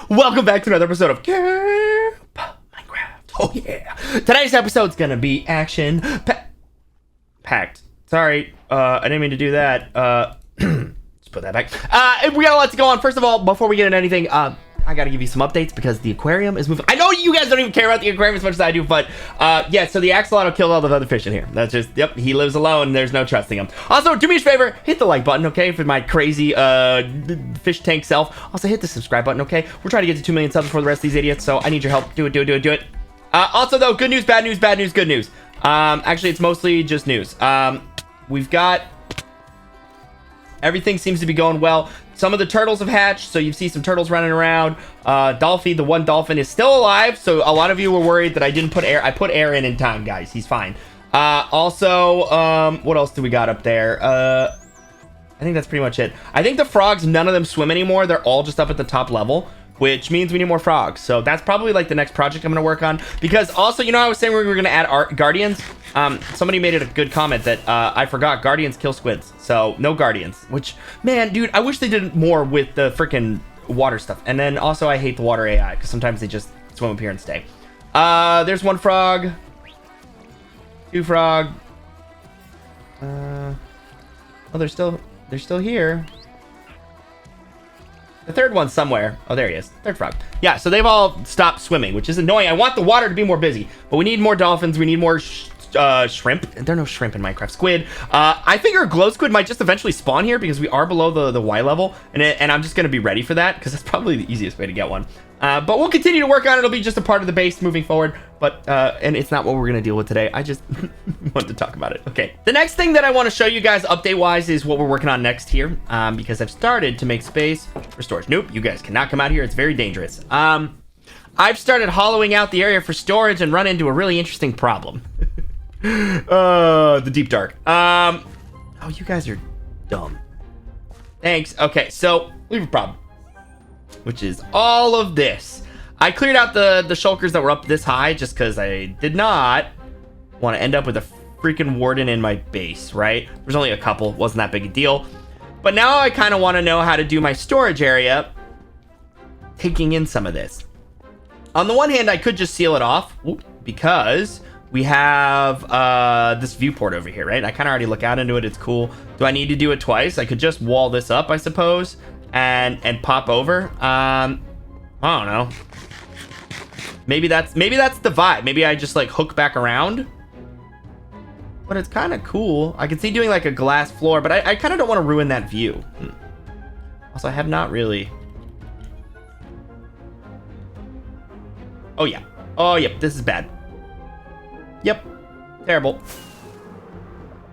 Welcome back to another episode of Minecraft. Oh yeah. Today's episode's gonna be action packed. Sorry, I didn't mean to do that. Let's put that back. We got a lot to go on. First of all, before we get into anything, I gotta give you some updates because the aquarium is moving. I know you guys don't even care about the aquarium as much as I do, but yeah, so the axolotl killed all the other fish in here. That's just, yep, he lives alone. There's no trusting him. Also, do me a favor, hit the like button, okay, for my crazy fish tank self. Also, hit the subscribe button, okay? We're trying to get to 2 million subs before the rest of these idiots, so I need your help. Do it. Also, though, good news, bad news, good news. Actually, it's mostly just news. We've got... Everything seems to be going well. Some of the turtles have hatched, so you see some turtles running around. Dolphy, the one dolphin, is still alive, so a lot of you were worried that I didn't put air. I put air in time, guys. He's fine. Also, what else do we got up there? I think that's pretty much it. I think the frogs, none of them swim anymore. They're all just up at the top level, which means we need more frogs. So that's probably like the next project I'm going to work on. Because also, you know, I was saying we were going to add guardians. Somebody made it a good comment that I forgot guardians kill squids. So no guardians, which, man, dude, I wish they did more with the freaking water stuff. And then also I hate the water AI because sometimes they just swim up here and stay. There's one frog. Two frog. Oh, they're still here. The third one's somewhere. Oh, there he is. Third frog. Yeah, so they've all stopped swimming, which is annoying. I want the water to be more busy, but we need more dolphins. We need more shrimp. There are no shrimp in Minecraft. Squid. I figure a glow squid might just eventually spawn here because we are below the Y level, and I'm just going to be ready for that because that's probably the easiest way to get one. But we'll continue to work on it. It'll be just a part of the base moving forward, but and it's not what we're going to deal with today. I just want to talk about it. Okay. The next thing that I want to show you guys update-wise is what we're working on next here, because I've started to make space for storage. Nope, you guys cannot come out here. It's very dangerous. I've started hollowing out the area for storage and run into a really interesting problem. The deep dark. Oh, you guys are dumb. Thanks. Okay, so we have a problem, which is all of this. I cleared out the shulkers that were up this high just because I did not want to end up with a freaking warden in my base, right? There's only a couple, wasn't that big a deal. But now I kind of want to know how to do my storage area, taking in some of this. On the one hand, I could just seal it off because we have this viewport over here, right? I kind of already look out into it. It's cool. Do I need to do it twice? I could just wall this up, I suppose, and pop over. I don't know. Maybe that's the vibe. Maybe I just like hook back around. But it's kind of cool. I can see doing like a glass floor, but I kind of don't want to ruin that view. Also, I have not really. Oh yeah. Oh yep. This is bad. Yep. Terrible.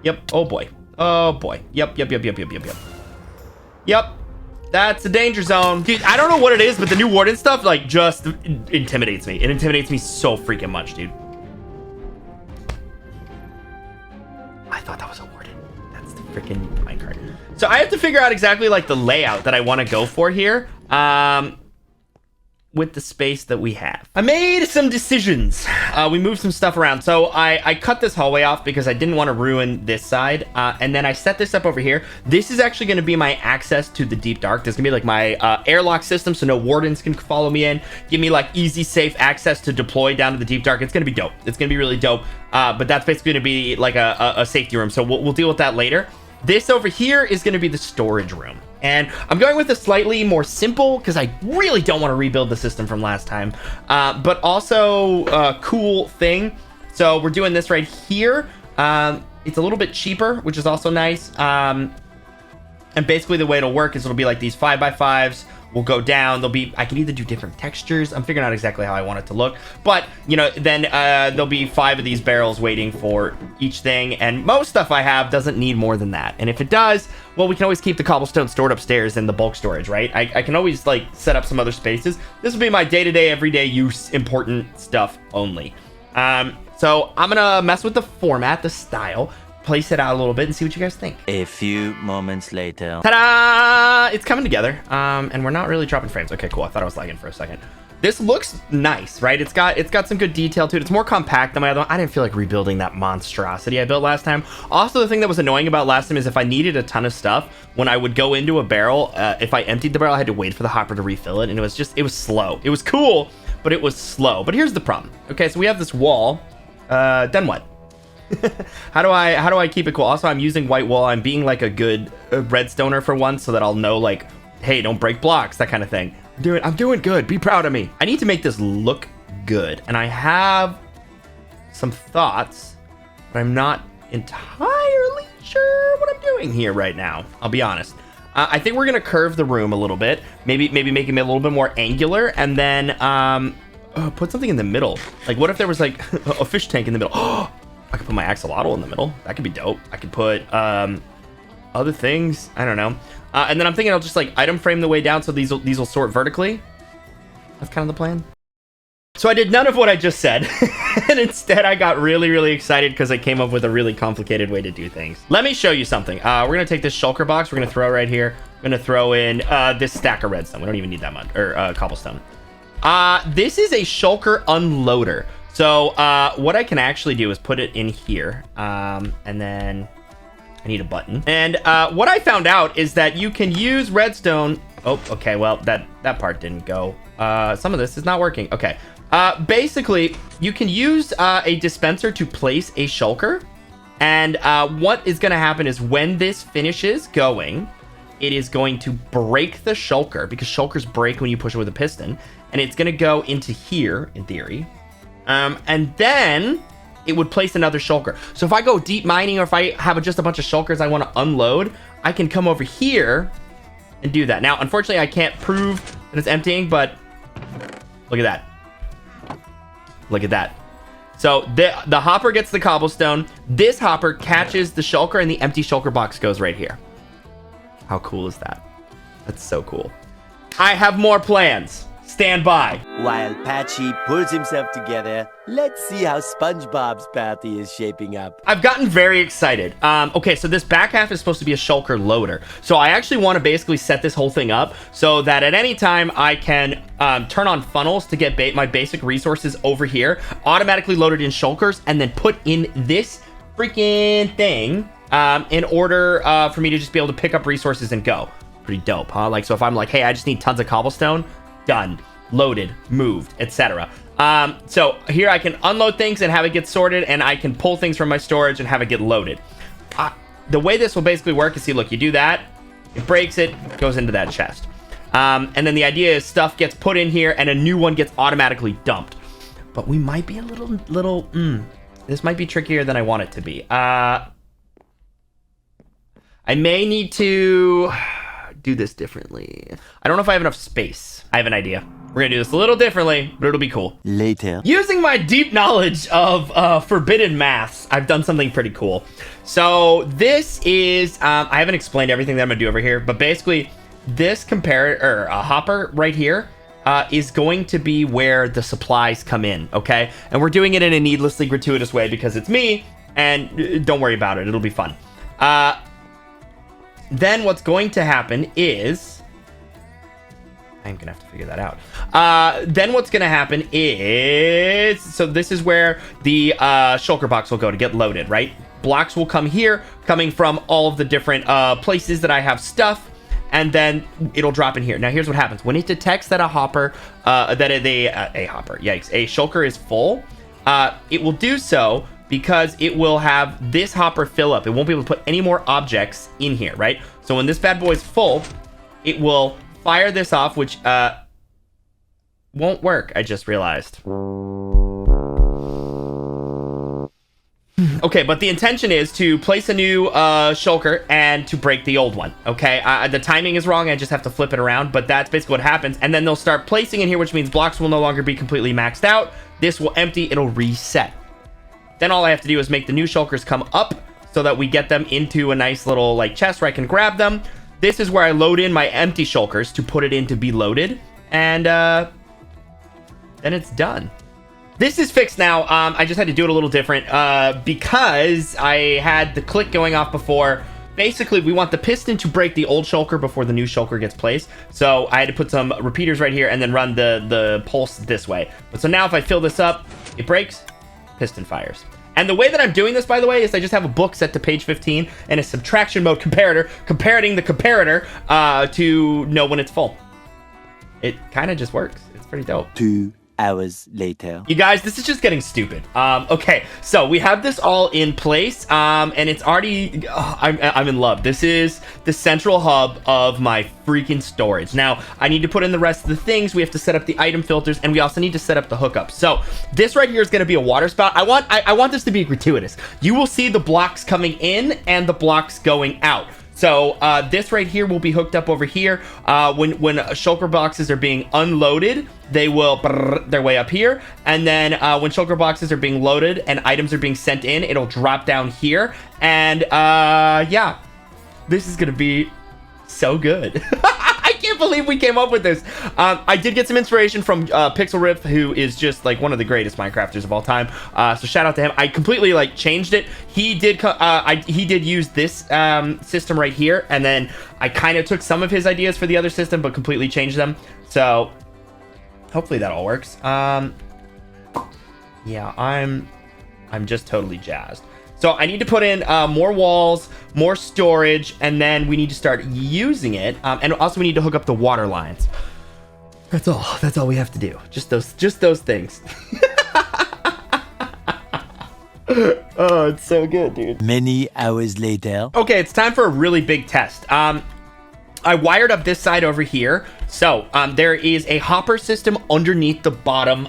Yep. Oh boy. Oh boy. Yep. Yep. That's a danger zone. Dude, I don't know what it is, but the new warden stuff, like, just intimidates me. It intimidates me so freaking much, dude. I thought that was a warden. That's the freaking minecart. So I have to figure out exactly, like, the layout that I want to go for here. With the space that we have. I made some decisions. We moved some stuff around. So I cut this hallway off because I didn't want to ruin this side. And then I set this up over here. This is actually going to be my access to the deep dark. This is going to be like my airlock system so no wardens can follow me in. Give me like easy, safe access to deploy down to the deep dark. It's going to be dope. It's going to be really dope. But that's basically going to be like a safety room. So we'll deal with that later. This over here is going to be the storage room. And I'm going with a slightly more simple because I really don't want to rebuild the system from last time. But also a cool thing. So we're doing this right here. It's a little bit cheaper, which is also nice. And basically the way it'll work is it'll be like these 5x5s will go down. I can either do different textures. I'm figuring out exactly how I want it to look. But, you know, then there'll be 5 of these barrels waiting for each thing. And most stuff I have doesn't need more than that. And if it does, well, we can always keep the cobblestone stored upstairs in the bulk storage, right? I can always, like, set up some other spaces. This will be my day-to-day, everyday use, important stuff only. So I'm going to mess with the format, the style, place it out a little bit and see what you guys think. A few moments later. Ta-da! It's coming together. And we're not really dropping frames. Okay, cool. I thought I was lagging for a second. This looks nice, right? It's got some good detail to it. It's more compact than my other one. I didn't feel like rebuilding that monstrosity I built last time. Also, the thing that was annoying about last time is if I needed a ton of stuff, when I would go into a barrel, if I emptied the barrel, I had to wait for the hopper to refill it, and it was slow. It was cool, but it was slow. But here's the problem. Okay, so we have this wall. Then what? How do I keep it cool? Also, I'm using white wool. I'm being like a good redstoner for once, so that I'll know, like, hey, don't break blocks, that kind of thing. I'm doing good. Be proud of me. I need to make this look good, and I have some thoughts, but I'm not entirely sure what I'm doing here right now. I'll be honest. I think we're gonna curve the room a little bit, maybe make it a little bit more angular, and then put something in the middle. Like, what if there was like a fish tank in the middle? Oh, I could put my axolotl in the middle. That could be dope. I could put other things. I don't know. And then I'm thinking I'll just like item frame the way down so these will sort vertically. That's kind of the plan. So I did none of what I just said, and instead I got really, really excited because I came up with a really complicated way to do things. Let me show you something. We're gonna take this shulker box. We're gonna throw it right here. We're gonna throw in this stack of redstone. We don't even need that much, or cobblestone. This is a shulker unloader. So what I can actually do is put it in here, and then I need a button. And what I found out is that you can use redstone. Oh, okay. Well, that part didn't go. Some of this is not working. Okay. Basically, you can use a dispenser to place a shulker. And what is going to happen is when this finishes going, it is going to break the shulker, because shulkers break when you push it with a piston. And it's going to go into here, in theory. And then it would place another shulker. So if I go deep mining, or if I have just a bunch of shulkers I want to unload, I can come over here and do that. Now, unfortunately, I can't prove that it's emptying, but look at that. Look at that. So the hopper gets the cobblestone. This hopper catches the shulker, and the empty shulker box goes right here. How cool is that? That's so cool. I have more plans. Stand by. While Patchy pulls himself together, let's see how SpongeBob's party is shaping up. I've gotten very excited. Okay, so this back half is supposed to be a shulker loader. So I actually want to basically set this whole thing up so that at any time I can turn on funnels to get my basic resources over here, automatically loaded in shulkers, and then put in this freaking thing in order for me to just be able to pick up resources and go. Pretty dope, huh? Like, so if I'm like, hey, I just need tons of cobblestone, done, loaded, moved, etc. So here I can unload things and have it get sorted, and I can pull things from my storage and have it get loaded. The way this will basically work is, see, look, you do that, it breaks it, goes into that chest. And then the idea is stuff gets put in here and a new one gets automatically dumped. But we might be a little, this might be trickier than I want it to be. I may need to do this differently. I don't know if I have enough space. I have an idea. We're gonna do this a little differently, but it'll be cool. Later. Using my deep knowledge of forbidden maths, I've done something pretty cool. So this is, I haven't explained everything that I'm gonna do over here, but basically this hopper right here is going to be where the supplies come in, okay? And we're doing it in a needlessly gratuitous way because it's me, and don't worry about it, it'll be fun. Then what's going to happen is, I'm gonna have to figure that out. Then what's gonna happen is, so this is where the shulker box will go to get loaded, right? Blocks will come here, coming from all of the different places that I have stuff, and then it'll drop in here. Now here's what happens. When it detects that a shulker is full, it will do so because it will have this hopper fill up. It won't be able to put any more objects in here, right? So when this bad boy is full, it will fire this off, which won't work, I just realized. Okay, but the intention is to place a new shulker and to break the old one, okay? The timing is wrong, I just have to flip it around, but that's basically what happens. And then they'll start placing in here, which means blocks will no longer be completely maxed out. This will empty, it'll reset. Then all I have to do is make the new shulkers come up so that we get them into a nice little like chest where I can grab them. This is where I load in my empty shulkers to put it in to be loaded. And then it's done. This is fixed now. I just had to do it a little different because I had the click going off before. basically we want the piston to break the old shulker before the new shulker gets placed. So I had to put some repeaters right here and then run the pulse this way. But so now if I fill this up, it breaks, piston fires. And the way that I'm doing this, by the way, is I just have a book set to page 15 and a subtraction mode comparator, comparing the comparator to know when it's full. It kind of just works. It's pretty dope. 2 hours later. You guys, this is just getting stupid. Okay, so we have this all in place, and it's already, I'm in love. This is the central hub of my freaking storage. Now, I need to put in the rest of the things. We have to set up the item filters, and we also need to set up the hookup. So this right here is going to be a water spout. I want this to be gratuitous. You will see the blocks coming in and the blocks going out. So this right here will be hooked up over here. When shulker boxes are being unloaded, they will their way up here. And then when shulker boxes are being loaded and items are being sent in, it'll drop down here. And yeah, this is going to be so good. I can't believe we came up with this. I did get some inspiration from Pixel Riff, who is just like one of the greatest Minecrafters of all time. So shout out to him. I completely like changed it. He did use this system right here, and then I kind of took some of his ideas for the other system, but completely changed them. So hopefully that all works. Yeah, I'm just totally jazzed. So I need to put in more walls, more storage, and then we need to start using it. And also we need to hook up the water lines. That's all. That's all we have to do. Just those things. Oh, it's so good, dude. Many hours later. Okay, it's time for a really big test. I wired up this side over here. So there is a hopper system underneath the bottom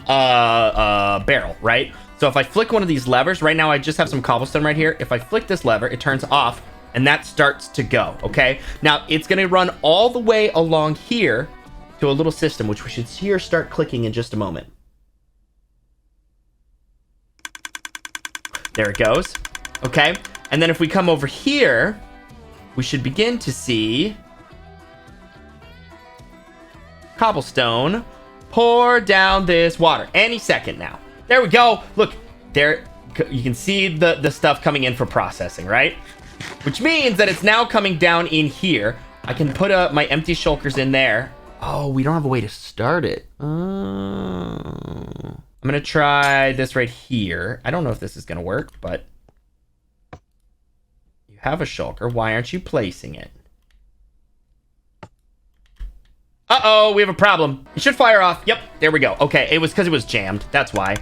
barrel, right? So if I flick one of these levers, right now I just have some cobblestone right here. If I flick this lever, it turns off and that starts to go, okay? Now it's gonna run all the way along here to a little system, which we should here start clicking in just a moment. There it goes, okay? And then if we come over here, we should begin to see cobblestone pour down this water any second now. There we go. Look, there you can see the stuff coming in for processing, right? Which means that it's now coming down in here. I can put my empty shulkers in there. Oh, we don't have a way to start it. I'm gonna try this right here. I don't know if this is gonna work, but you have a shulker. Why aren't you placing it? Uh-oh, we have a problem. It should fire off. Yep, there we go. Okay, it was because it was jammed. That's why.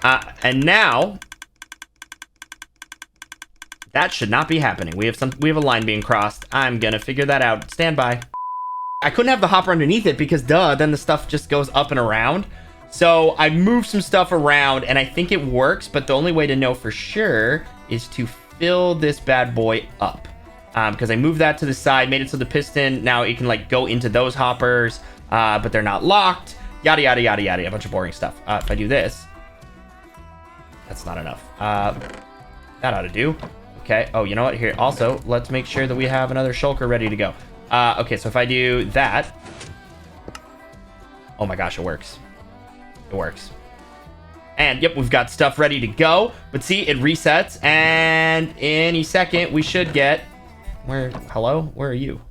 And now that should not be happening. We have a line being crossed. I'm gonna figure that out. Stand by. I couldn't have the hopper underneath it because then the stuff just goes up and around. So I moved some stuff around and I think it works, but the only way to know for sure is to fill this bad boy up. Because I moved that to the side, made it so the piston, now it can like go into those hoppers, but they're not locked. Yada, yada, yada, yada, a bunch of boring stuff. If I do this, that's not enough. That ought to do. Okay. Oh, you know what? Here, also, let's make sure that we have another shulker ready to go. Okay, so if I do that, oh my gosh, it works. It works. And yep, we've got stuff ready to go. But see, it resets, and any second we should get hello? Where are you?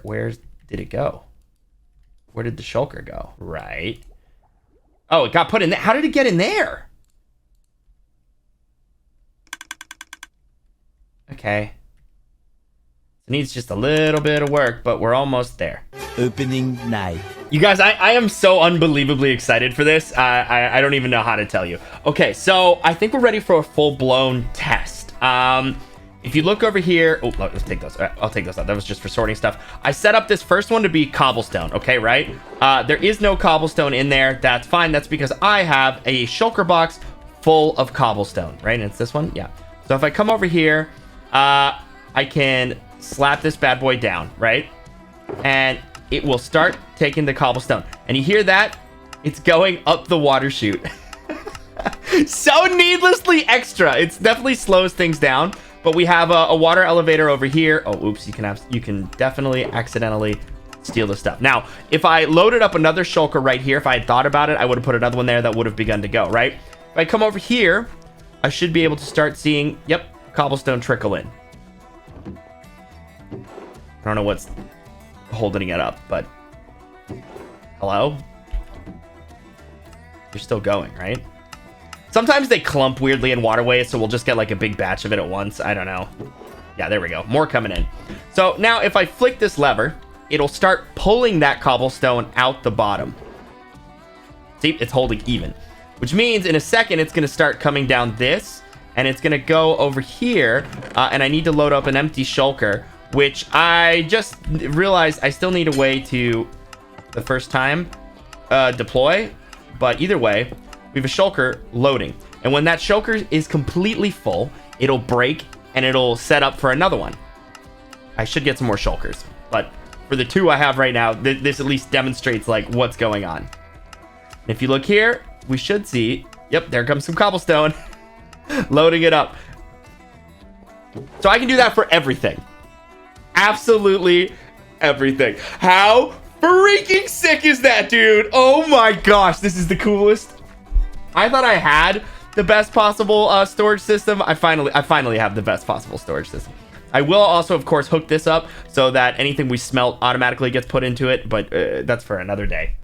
Where did it go? Where did the shulker go? Right. Oh, it got put in there. How did it get in there? Okay. It needs just a little bit of work, but we're almost there. Opening night. You guys, I am so unbelievably excited for this. I don't even know how to tell you. Okay, so I think we're ready for a full-blown test. If you look over here, oh, let's take those. I'll take those out. That was just for sorting stuff. I set up this first one to be cobblestone. Okay, right? There is no cobblestone in there. That's fine. That's because I have a shulker box full of cobblestone, right? And it's this one, yeah. So if I come over here, I can slap this bad boy down, right? And it will start taking the cobblestone. And you hear that? It's going up the water chute. So needlessly extra. It's definitely slows things down. But we have a water elevator over here. Oh, oops, you can definitely accidentally steal the stuff. Now, if I loaded up another shulker right here, if I had thought about it, I would have put another one there that would have begun to go, right? If I come over here, I should be able to start seeing, yep, cobblestone trickle in. I don't know what's holding it up, but hello? You're still going, right? Sometimes they clump weirdly in waterways, so we'll just get like a big batch of it at once. I don't know. Yeah, there we go. More coming in. So now if I flick this lever, it'll start pulling that cobblestone out the bottom. See, it's holding even, which means in a second, it's going to start coming down this, and it's going to go over here, and I need to load up an empty shulker, which I just realized I still need a way to, the first time, deploy, but either way, we have a shulker loading, and when that shulker is completely full, it'll break, and it'll set up for another one. I should get some more shulkers, but for the 2 I have right now, this at least demonstrates like what's going on. And if you look here, we should see, yep, there comes some cobblestone. Loading it up. So I can do that for everything. Absolutely everything. How freaking sick is that, dude? Oh my gosh, this is the coolest. I thought I had the best possible storage system. I finally have the best possible storage system. I will also, of course, hook this up so that anything we smelt automatically gets put into it, but that's for another day.